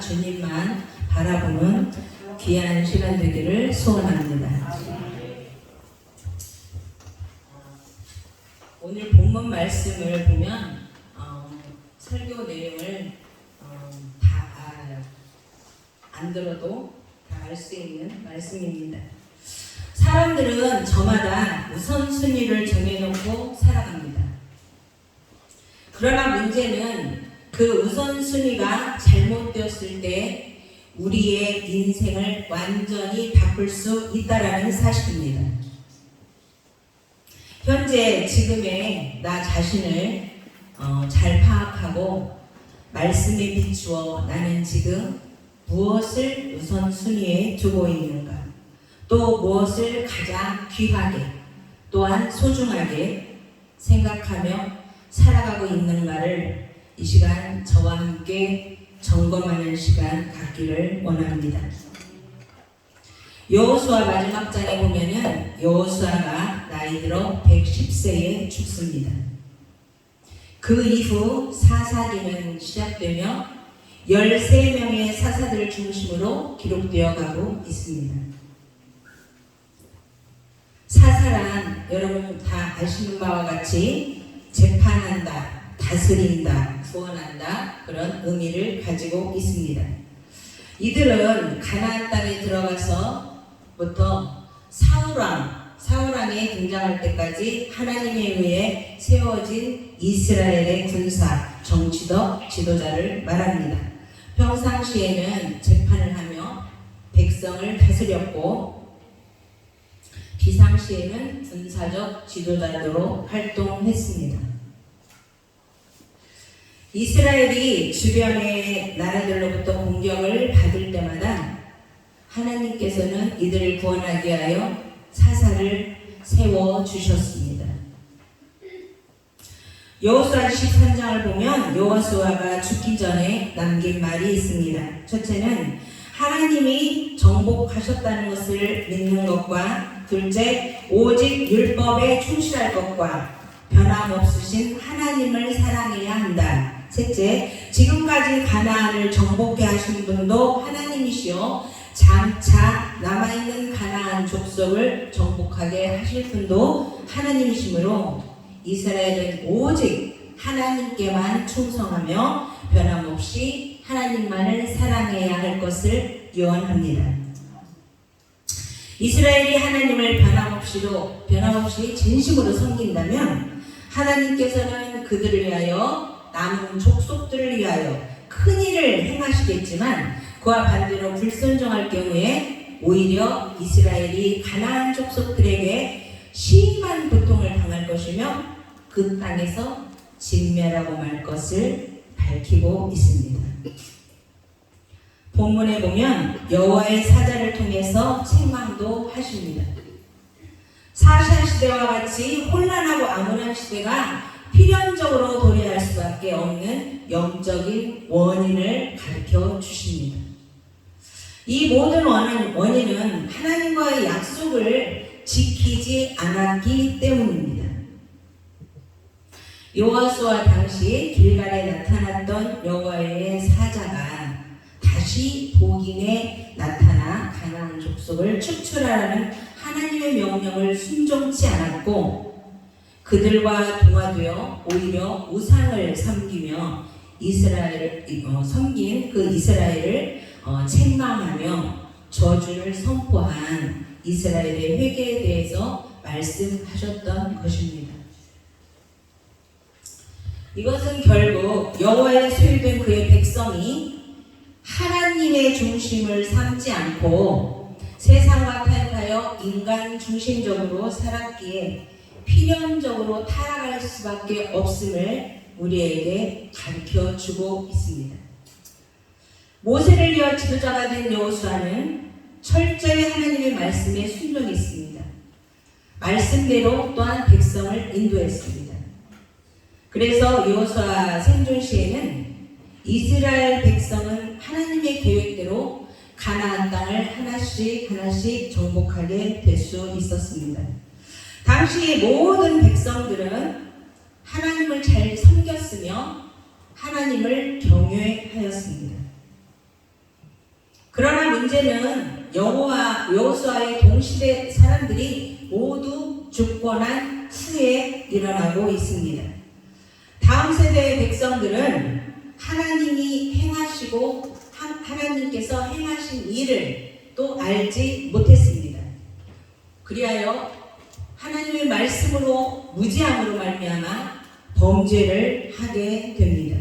주님만 바라보는 귀한 시간 되기를 소원합니다. 오늘 본문 말씀을 보면 설교 내용을 다 안 들어도 다 알 수 있는 말씀입니다. 사람들은 저마다 우선순위를 정해놓고 살아갑니다. 그러나 문제는 그 우선순위가 잘못되었을 때 우리의 인생을 완전히 바꿀 수 있다라는 사실입니다. 현재 지금의 나 자신을 잘 파악하고 말씀에 비추어 나는 지금 무엇을 우선순위에 두고 있는가, 또 무엇을 가장 귀하게 또한 소중하게 생각하며 살아가고 있는가를 이 시간 저와 함께 점검하는 시간 갖기를 원합니다. 여호수아 마지막 장에 보면은 여호수아가 나이 들어 110세에 죽습니다. 그 이후 사사기는 시작되며 13명의 사사들을 중심으로 기록되어 가고 있습니다. 사사란 여러분 다 아시는 바와 같이 재판한다, 다스린다, 소원한다 그런 의미를 가지고 있습니다. 이들은 가나안 땅에 들어가서부터 사울왕이 등장할 때까지 하나님에 의해 세워진 이스라엘의 군사, 정치적 지도자를 말합니다. 평상시에는 재판을 하며 백성을 다스렸고 비상시에는 군사적 지도자로 활동했습니다. 이스라엘이 주변의 나라들로부터 공격을 받을 때마다 하나님께서는 이들을 구원하기 위하여 사사를 세워주셨습니다. 여호수아 13장을 보면 여호수아가 죽기 전에 남긴 말이 있습니다. 첫째는 하나님이 정복하셨다는 것을 믿는 것과, 둘째 오직 율법에 충실할 것과 변함없으신 하나님을 사랑해야 한다. 셋째, 지금까지 가나안을 정복해 하신 분도 하나님이시오 장차 남아있는 가나안 족속을 정복하게 하실 분도 하나님이시므로 이스라엘은 오직 하나님께만 충성하며 변함없이 하나님만을 사랑해야 할 것을 유언합니다. 이스라엘이 하나님을 변함없이 진심으로 섬긴다면 하나님께서는 그들을 위하여 남은 족속들을 위하여 큰 일을 행하시겠지만 그와 반대로 불순종할 경우에 오히려 이스라엘이 가나안 족속들에게 심한 고통을 당할 것이며 그 땅에서 진멸하고 말 것을 밝히고 있습니다. 본문에 보면 여호와의 사자를 통해서 책망도 하십니다. 사샤 시대와 같이 혼란하고 암울한 시대가 필연적으로 도래할 수밖에 없는 영적인 원인을 가르쳐 주십니다. 이 모든 원인은 하나님과의 약속을 지키지 않았기 때문입니다. 여호수아 당시 길갈에 나타났던 여호와의 사자가 다시 복임에 나타나 가나안 족속을 축출하라는 하나님의 명령을 순종치 않았고 그들과 동화되어 오히려 우상을 섬기며 이스라엘을 섬긴 그 이스라엘을 책망하며 저주를 선포한 이스라엘의 회개에 대해서 말씀하셨던 것입니다. 이것은 결국 여호와의 소유된 그의 백성이 하나님의 중심을 삼지 않고 세상과 타협하여 인간 중심적으로 살았기에 필연적으로 타락할 수밖에 없음을 우리에게 가르쳐주고 있습니다. 모세를 이어 지도자가 된 여호수아는 철저히 하나님의 말씀에 순종했습니다. 말씀대로 또한 백성을 인도했습니다. 그래서 여호수아 생존 시에는 이스라엘 백성은 하나님의 계획대로 가나안 땅을 하나씩 정복하게 될 수 있었습니다. 당시 모든 백성들은 하나님을 잘 섬겼으며 하나님을 경외하였습니다. 그러나 문제는 여호수아의 동시대 사람들이 모두 죽고 난 후에 일어나고 있습니다. 다음 세대의 백성들은 하나님이 행하시고 하나님께서 행하신 일을 또 알지 못했습니다. 그리하여 하나님의 말씀으로 무지함으로 말미암아 범죄를 하게 됩니다.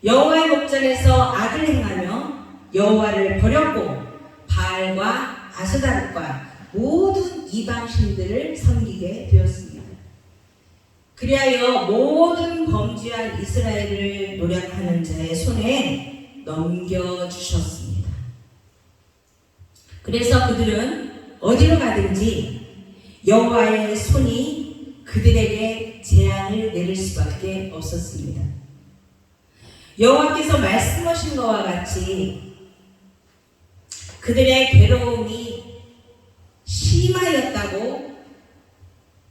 여호와의 목전에서 악을 행하며 여호와를 버렸고 바알과 아스다롯과 모든 이방신들을 섬기게 되었습니다. 그리하여 모든 범죄한 이스라엘을 노력하는 자의 손에 넘겨주셨습니다. 그래서 그들은 어디로 가든지 여호와의 손이 그들에게 재앙을 내릴 수밖에 없었습니다. 여호와께서 말씀하신 것과 같이 그들의 괴로움이 심하였다고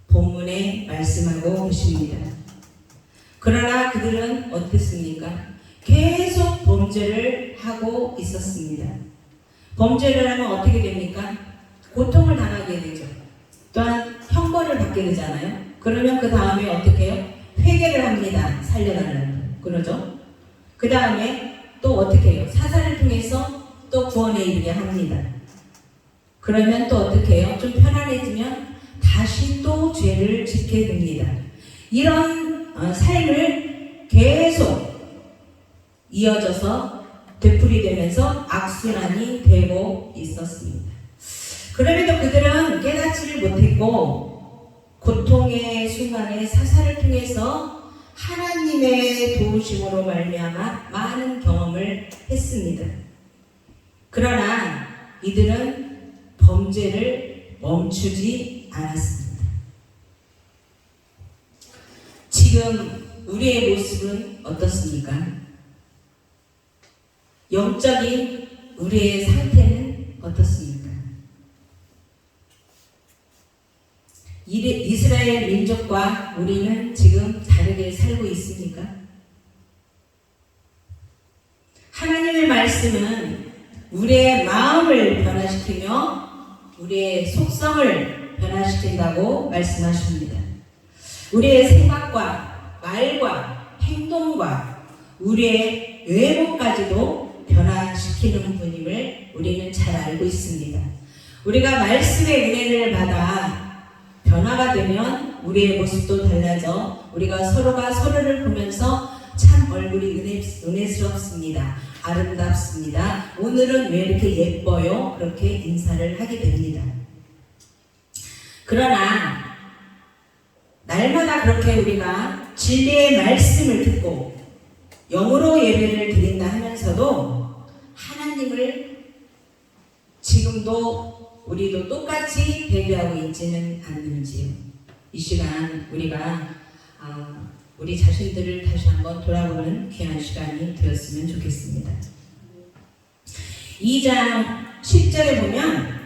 본문에 말씀하고 계십니다. 그러나 그들은 어땠습니까? 계속 범죄를 하고 있었습니다. 범죄를 하면 어떻게 됩니까? 고통을 당하게 되죠. 또한 형벌을 받게 되잖아요. 그러면 그 다음에 어떻게 해요? 회개를 합니다. 살려달라고. 그러죠? 그 다음에 또 어떻게 해요? 사사를 통해서 또 구원에 이르게 합니다. 그러면 또 어떻게 해요? 좀 편안해지면 다시 또 죄를 짓게 됩니다. 이런 삶을 계속 이어져서 되풀이되면서 악순환이 되고 있었습니다. 그럼에도 그들은 깨닫지를 못했고 고통의 순간에 사사를 통해서 하나님의 도우심으로 말미암아 많은 경험을 했습니다. 그러나 이들은 범죄를 멈추지 않았습니다. 지금 우리의 모습은 어떻습니까? 영적인 우리의 상태는 어떻습니까? 이스라엘 민족과 우리는 지금 다르게 살고 있습니까? 하나님의 말씀은 우리의 마음을 변화시키며 우리의 속성을 변화시킨다고 말씀하십니다. 우리의 생각과 말과 행동과 우리의 외모까지도 변화시키는 분임을 우리는 잘 알고 있습니다. 우리가 말씀의 은혜를 받아 변화가 되면 우리의 모습도 달라져 우리가 서로가 서로를 보면서 참 얼굴이 은혜스럽습니다. 아름답습니다. 오늘은 왜 이렇게 예뻐요? 그렇게 인사를 하게 됩니다. 그러나 날마다 그렇게 우리가 진리의 말씀을 듣고 영으로 예배를 드린다 하면서도 하나님을 지금도 우리도 똑같이 배교하고 있지는 않는지요. 이 시간 우리가 우리 자신들을 다시 한번 돌아보는 귀한 시간이 되었으면 좋겠습니다. 2장 10절에 보면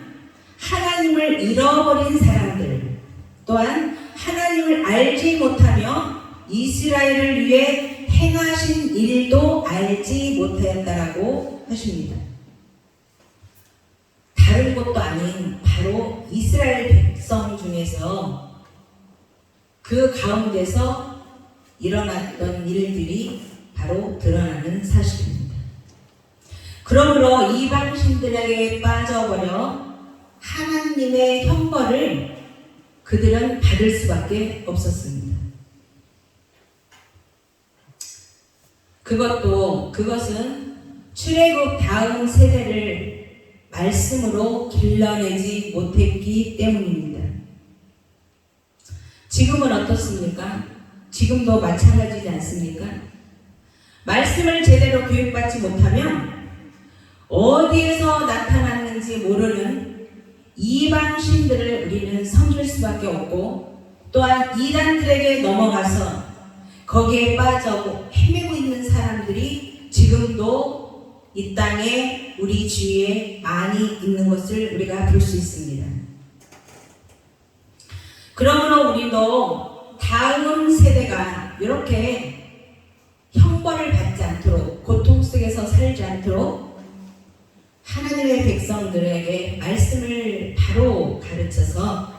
하나님을 잃어버린 사람들 또한 하나님을 알지 못하며 이스라엘을 위해 행하신 일도 알지 못하였다라고 하십니다. 다른 것도 아닌 바로 이스라엘 백성 중에서 그 가운데서 일어났던 일들이 바로 드러나는 사실입니다. 그러므로 이방신들에게 빠져버려 하나님의 형벌을 그들은 받을 수밖에 없었습니다. 그것은 출애굽 다음 세대를 말씀으로 길러내지 못했기 때문입니다. 지금은 어떻습니까? 지금도 마찬가지지 않습니까? 말씀을 제대로 교육받지 못하면 어디에서 나타났는지 모르는 이방신들을 우리는 섬길 수밖에 없고 또한 이단들에게 넘어가서 거기에 빠져 헤매고 있는 사람들이 지금도 이 땅에 우리 주위에 많이 있는 것을 우리가 볼 수 있습니다. 그러므로 우리도 다음 세대가 이렇게 형벌을 받지 않도록 고통 속에서 살지 않도록 하나님의 백성들에게 말씀을 바로 가르쳐서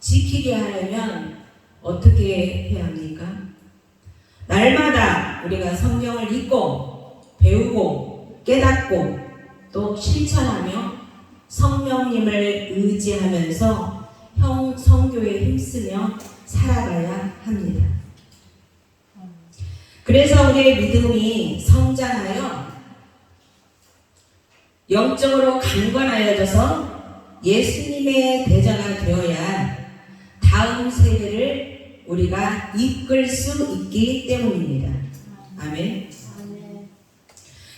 지키게 하려면 어떻게 해야 합니까? 날마다 우리가 성경을 읽고 배우고 깨닫고 또 실천하며 성령님을 의지하면서 성교에 힘쓰며 살아가야 합니다. 그래서 우리의 믿음이 성장하여 영적으로 강건하여져서 예수님의 대자가 되어야 다음 세대를 우리가 이끌 수 있기 때문입니다. 아멘.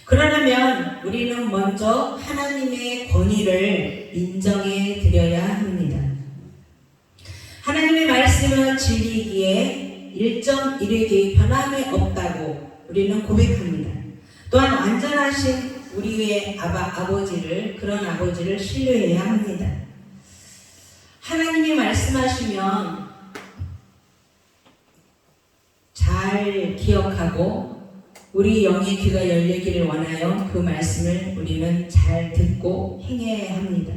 그러려면 우리는 먼저 하나님의 권위를 인정해 드려야 합니다. 하나님의 말씀은 진리이기에 1.1획이 변함이 없다고 우리는 고백합니다. 또한 완전하신 우리의 그런 아버지를 신뢰해야 합니다. 하나님이 말씀하시면 잘 기억하고 우리 영의 귀가 열리기를 원하여 그 말씀을 우리는 잘 듣고 행해야 합니다.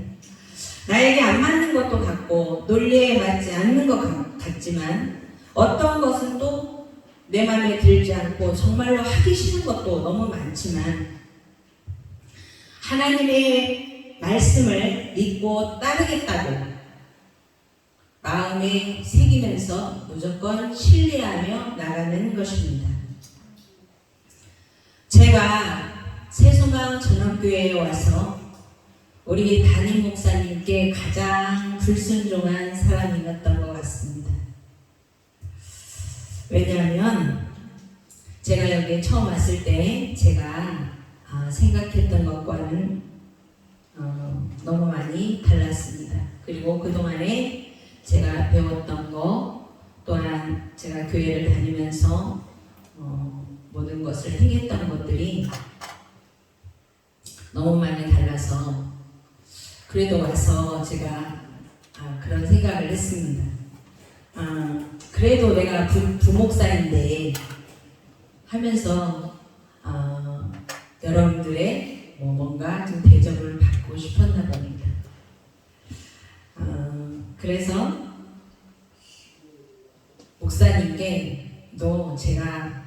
나에게 안 맞는 것도 같고 논리에 맞지 않는 것 같지만 어떤 것은 또 내 마음에 들지 않고 정말로 하기 싫은 것도 너무 많지만 하나님의 말씀을 믿고 따르겠다고 마음에 새기면서 무조건 신뢰하며 나가는 것입니다. 제가 새소망 전원교회에 와서 우리 담임 목사님께 가장 불순종한 사람이었던 것 같습니다. 왜냐하면 제가 여기 처음 왔을 때 제가 생각했던 것과는 너무 많이 달랐습니다. 그리고 그동안에 제가 배웠던 것 또한 제가 교회를 다니면서 모든 것을 행했던 것들이 너무 많이 달라서 그래도 와서 제가 그런 생각을 했습니다. 그래도 내가 부목사인데 하면서 여러분들의 뭔가 좀 대접을 받고 싶었나 봅니다. 그래서 목사님께도 제가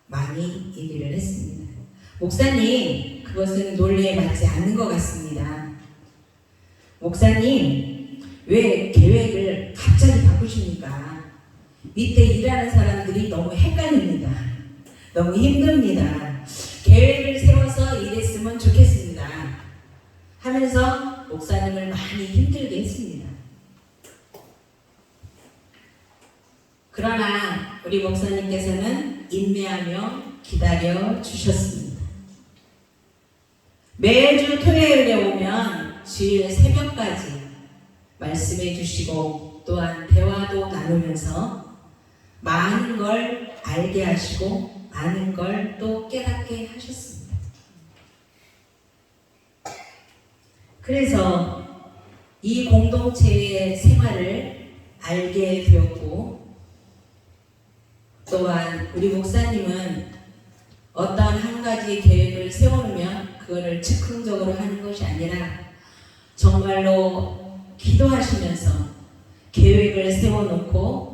많이 얘기를 했습니다. 목사님, 그것은 논리에 맞지 않는 것 같습니다. 목사님, 왜 계획을 갑자기 바꾸십니까? 밑에 일하는 사람들이 너무 헷갈립니다. 너무 힘듭니다. 계획을 세워서 일했으면 좋겠습니다. 하면서 목사님을 많이 힘들게 했습니다. 그러나 우리 목사님께서는 인내하며 기다려 주셨습니다. 매주 토요일에 오면 주일 새벽까지 말씀해 주시고 또한 대화도 나누면서 많은 걸 알게 하시고 많은 걸 또 깨닫게 하셨습니다. 그래서 이 공동체의 생활을 알게 되었고 또한 우리 목사님은 어떤 한 가지 계획을 세워놓으면 그거를 즉흥적으로 하는 것이 아니라 정말로 기도하시면서 계획을 세워놓고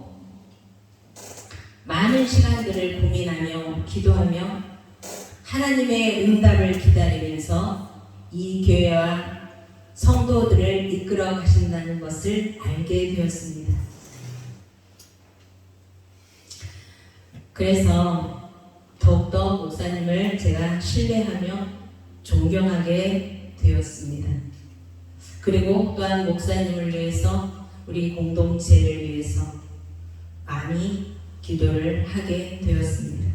많은 시간들을 고민하며 기도하며 하나님의 응답을 기다리면서 이 교회와 성도들을 이끌어 가신다는 것을 알게 되었습니다. 그래서 더욱더 목사님을 제가 신뢰하며 존경하게 되었습니다. 그리고 또한 목사님을 위해서 우리 공동체를 위해서 많이 기도를 하게 되었습니다.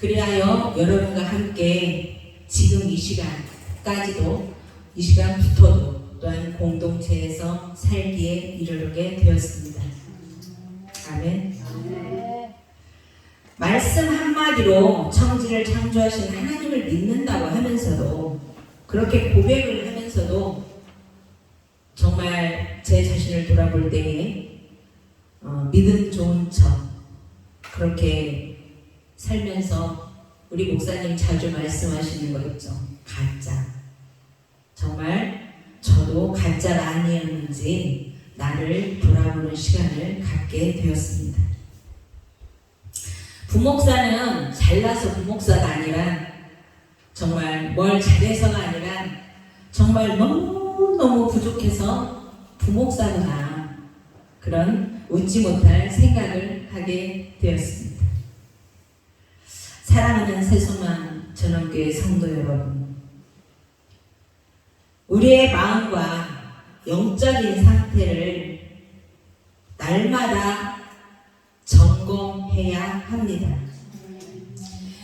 그리하여 여러분과 함께 지금 이 시간까지도 이 시간부터도 또한 공동체에서 살기에 이르게 되었습니다. 아멘. 말씀 한마디로 천지를 창조하신 하나님을 믿는다고 하면서도 그렇게 고백을 하면서도 정말 제 자신을 돌아볼 때에 믿음 좋은 척 그렇게 살면서 우리 목사님 자주 말씀하시는 거 있죠. 가짜. 정말 저도 가짜가 아니었는지 나를 돌아보는 시간을 갖게 되었습니다. 부목사는 잘나서 부목사가 아니라 정말 뭘 잘해서가 아니라 정말 너무너무 부족해서 부목사구나, 그런 웃지 못할 생각을 하게 되었습니다. 사랑하는 새소망 전원교회 성도 여러분, 우리의 마음과 영적인 상태를 날마다 점검해야 합니다.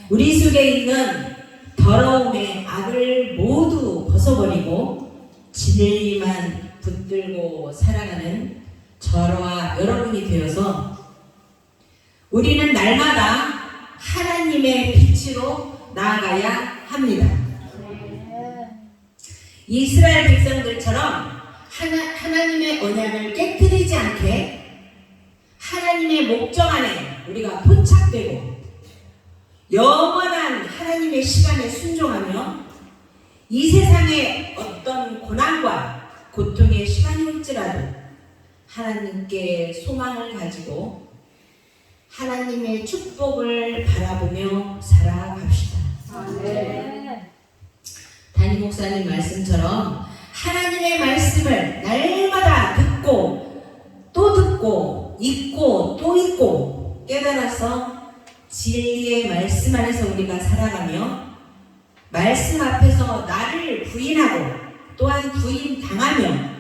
우리 속에 있는 더러움의 악을 모두 벗어버리고 진리만 붙들고 살아가는 저와 여러분이 되어서 우리는 날마다 하나님의 빛으로 나아가야 합니다. 이스라엘 백성들처럼 하나님의 언약을 깨뜨리지 않게 하나님의 목적 안에 우리가 포착되고 영원한 하나님의 시간에 순종하며 이 세상의 어떤 고난과 고통의 시간이 올지라도 하나님께 소망을 가지고 하나님의 축복을 바라보며 살아갑시다. 담임 목사님 말씀처럼 하나님의 말씀을 날마다 듣고 또 듣고 읽고 또 읽고 깨달아서 진리의 말씀 안에서 우리가 살아가며 말씀 앞에서 나를 부인하고 또한 부인당하며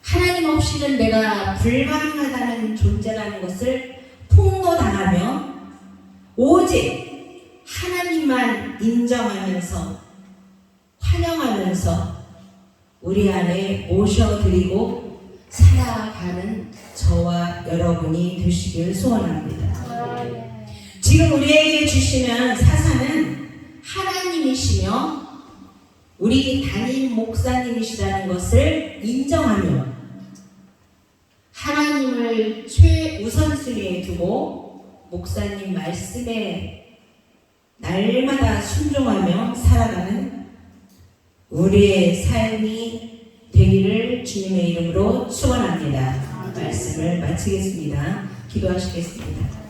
하나님 없이는 내가 불가능하다는 존재라는 것을 폭로당하며 오직 하나님만 인정하면서 환영하면서 우리 안에 모셔드리고 살아가는 저와 여러분이 되시길 소원합니다. 지금 우리에게 주시는 사사는 하나님이시며 우리 담임 목사님이시라는 것을 인정하며 하나님을 최우선순위에 두고 목사님 말씀에 날마다 순종하며 살아가는 우리의 삶이 되기를 주님의 이름으로 축원합니다. 말씀을 마치겠습니다. 기도하시겠습니다.